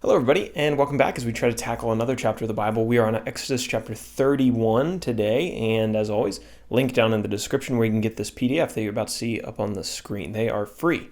Hello, everybody, and welcome back as we try to tackle another chapter of the Bible. We are on Exodus chapter 31 today, and as always, link down in the description where you can get this PDF that you're about to see up on the screen. They are free.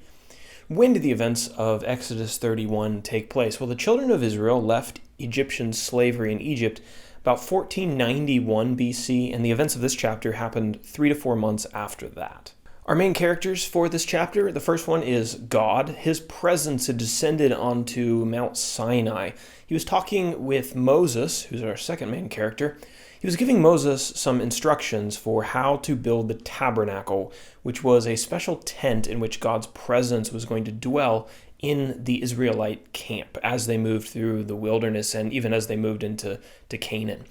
When did the events of Exodus 31 take place? Well, the children of Israel left Egyptian slavery in Egypt about 1491 BC, and the events of this chapter happened 3 to 4 months after that. Our main characters for this chapter, the first one is God. His presence had descended onto Mount Sinai. He was talking with Moses, who's our second main character. He was giving Moses some instructions for how to build the tabernacle, which was a special tent in which God's presence was going to dwell in the Israelite camp as they moved through the wilderness and even as they moved into Canaan.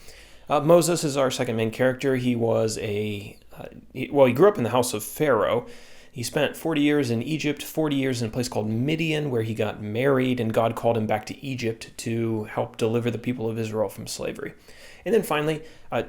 Moses is our second main character. He was he grew up in the house of Pharaoh. He spent 40 years in Egypt, 40 years in a place called Midian, where he got married, and God called him back to Egypt to help deliver the people of Israel from slavery. And then finally,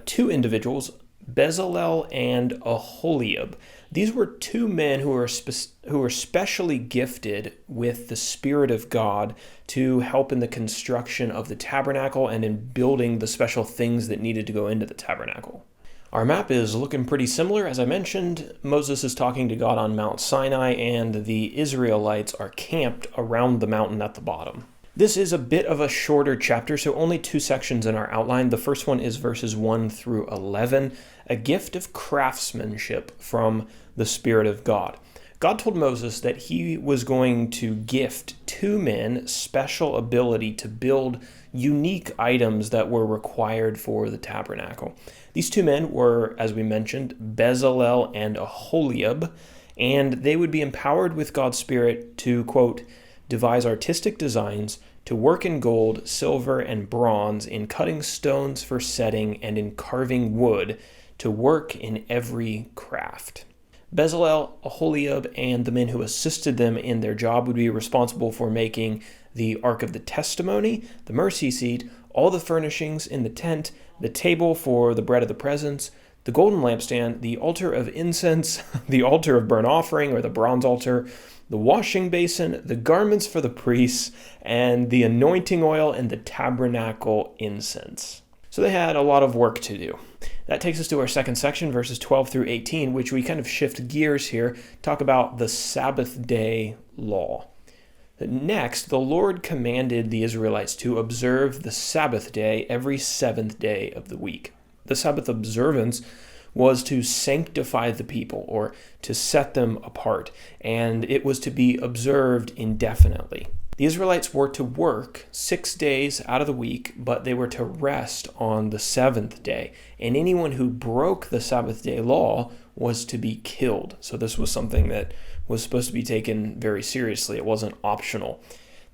two individuals, Bezalel and Aholiab. These were two men who were specially gifted with the Spirit of God to help in the construction of the tabernacle and in building the special things that needed to go into the tabernacle. Our map is looking pretty similar. As I mentioned, Moses is talking to God on Mount Sinai, and the Israelites are camped around the mountain at the bottom. This is a bit of a shorter chapter, so only two sections in our outline. The first one is verses 1 through 11, a gift of craftsmanship from the Spirit of God. God told Moses that he was going to gift two men special ability to build unique items that were required for the tabernacle. These two men were, as we mentioned, Bezalel and Aholiab, and they would be empowered with God's Spirit to, quote, devise artistic designs, to work in gold, silver, and bronze, in cutting stones for setting, and in carving wood, to work in every craft. Bezalel, Aholiab, and the men who assisted them in their job would be responsible for making the Ark of the Testimony, the mercy seat, all the furnishings in the tent, the table for the bread of the presence, the golden lampstand, the altar of incense, the altar of burnt offering, or the bronze altar, the washing basin, the garments for the priests, and the anointing oil and the tabernacle incense. So they had a lot of work to do. That takes us to our second section, verses 12 through 18, which we kind of shift gears here, talk about the Sabbath day law. Next, the Lord commanded the Israelites to observe the Sabbath day every seventh day of the week. The Sabbath observance was to sanctify the people, or to set them apart, and it was to be observed indefinitely. The Israelites were to work 6 days out of the week, but they were to rest on the seventh day, and anyone who broke the Sabbath day law was to be killed. So this was something that was supposed to be taken very seriously. It wasn't optional.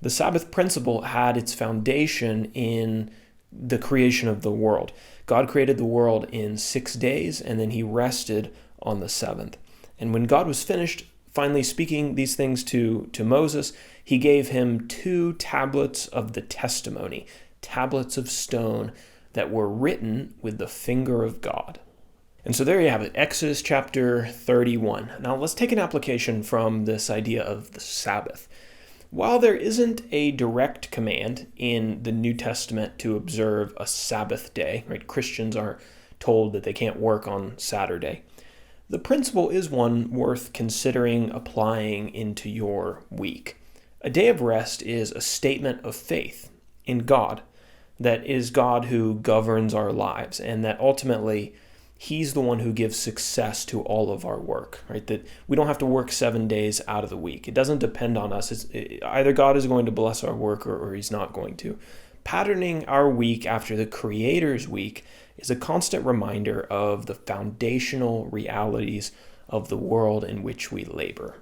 The Sabbath principle had its foundation in the creation of the world. God created the world in 6 days, and then he rested on the seventh. And when God was finished finally speaking these things to Moses, he gave him 2 tablets of the testimony, tablets of stone that were written with the finger of God. And so there you have it, Exodus chapter 31. Now let's take an application from this idea of the Sabbath. While there isn't a direct command in the New Testament to observe a Sabbath day, right? Christians are told that they can't work on Saturday. The principle is one worth considering applying into your week. A day of rest is a statement of faith in God, that is God who governs our lives, and that ultimately he's the one who gives success to all of our work, right? That we don't have to work 7 days out of the week. It doesn't depend on us. Either God is going to bless our work or he's not going to. Patterning our week after the Creator's week is a constant reminder of the foundational realities of the world in which we labor.